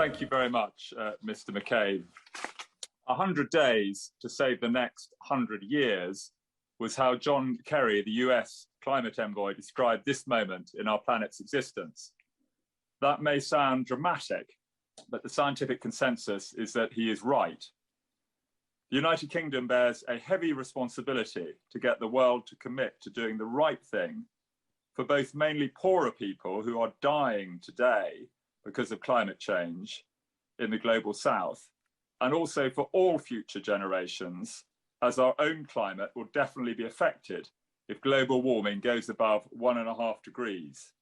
Thank you very much, Mr. McCabe. 100 days to save the next 100 years was how John Kerry, the US climate envoy, described this moment in our planet's existence. That may sound dramatic, but the scientific consensus is that he is right. The United Kingdom bears a heavy responsibility to get the world to commit to doing the right thing for both mainly poorer people who are dying today because of climate change in the global south, and also for all future generations, as our own climate will definitely be affected if global warming goes above 1.5 degrees.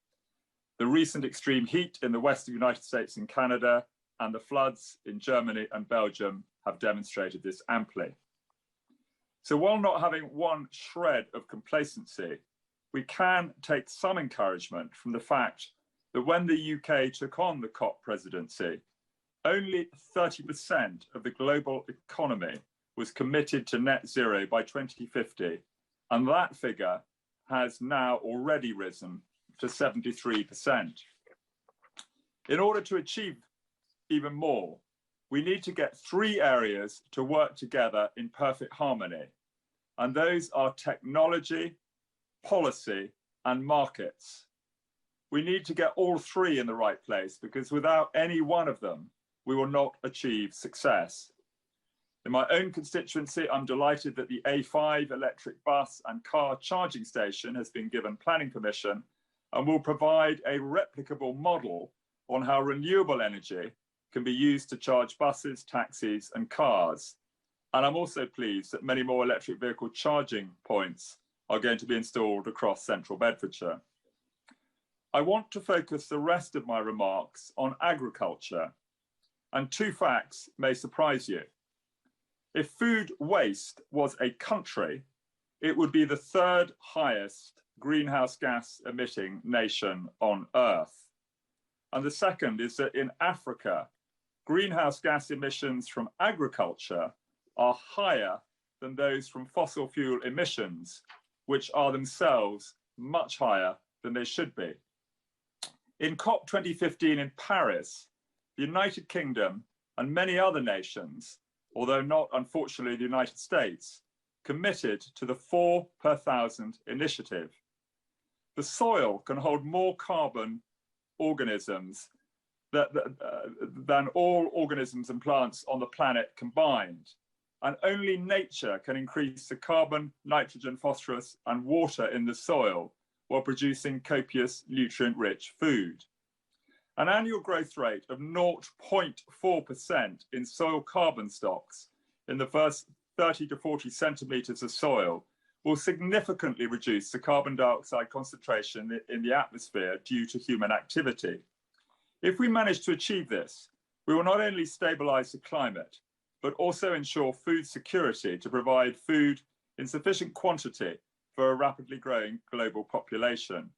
The recent extreme heat in the western United States and Canada and the floods in Germany and Belgium have demonstrated this amply. So while not having one shred of complacency, we can take some encouragement from the fact that when the UK took on the COP presidency, only 30% of the global economy was committed to net zero by 2050, and that figure has now already risen to 73%. In order to achieve even more, we need to get three areas to work together in perfect harmony, and those are technology, policy, and markets. We need to get all three in the right place, because without any one of them, we will not achieve success. In my own constituency, I'm delighted that the A5 electric bus and car charging station has been given planning permission and will provide a replicable model on how renewable energy can be used to charge buses, taxis, and cars. And I'm also pleased that many more electric vehicle charging points are going to be installed across central Bedfordshire. I want to focus the rest of my remarks on agriculture, and two facts may surprise you. If food waste was a country, it would be the third highest greenhouse gas emitting nation on Earth. And the second is that in Africa, greenhouse gas emissions from agriculture are higher than those from fossil fuel emissions, which are themselves much higher than they should be. In COP2015 in Paris, the United Kingdom and many other nations, although not unfortunately the United States, committed to the 4 per 1,000 initiative. The soil can hold more carbon organisms than all organisms and plants on the planet combined. And only nature can increase the carbon, nitrogen, phosphorus, and water in the soil while producing copious, nutrient-rich food. An annual growth rate of 0.4% in soil carbon stocks in the first 30 to 40 centimetres of soil will significantly reduce the carbon dioxide concentration in the atmosphere due to human activity. If we manage to achieve this, we will not only stabilise the climate, but also ensure food security to provide food in sufficient quantity for a rapidly growing global population.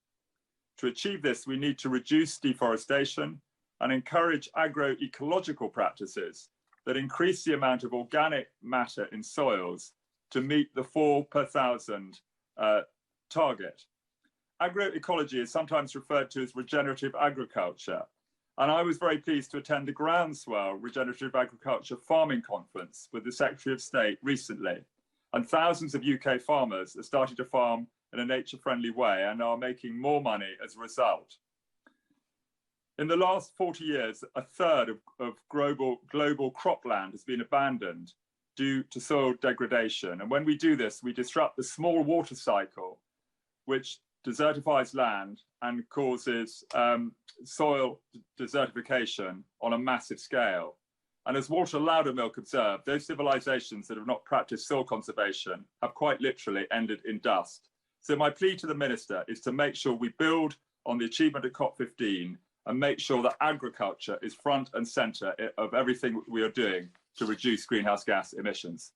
To achieve this, we need to reduce deforestation and encourage agroecological practices that increase the amount of organic matter in soils to meet the 4 per 1,000 target. Agroecology is sometimes referred to as regenerative agriculture, and I was very pleased to attend the Groundswell Regenerative Agriculture Farming Conference with the Secretary of State recently, and thousands of UK farmers are starting to farm in a nature-friendly way and are making more money as a result. In the last 40 years, a third of global cropland has been abandoned due to soil degradation. And when we do this, we disrupt the small water cycle, which desertifies land and causes soil desertification on a massive scale. And as Walter Loudermilk observed, those civilizations that have not practiced soil conservation have quite literally ended in dust. So my plea to the Minister is to make sure we build on the achievement of COP15 and make sure that agriculture is front and centre of everything we are doing to reduce greenhouse gas emissions.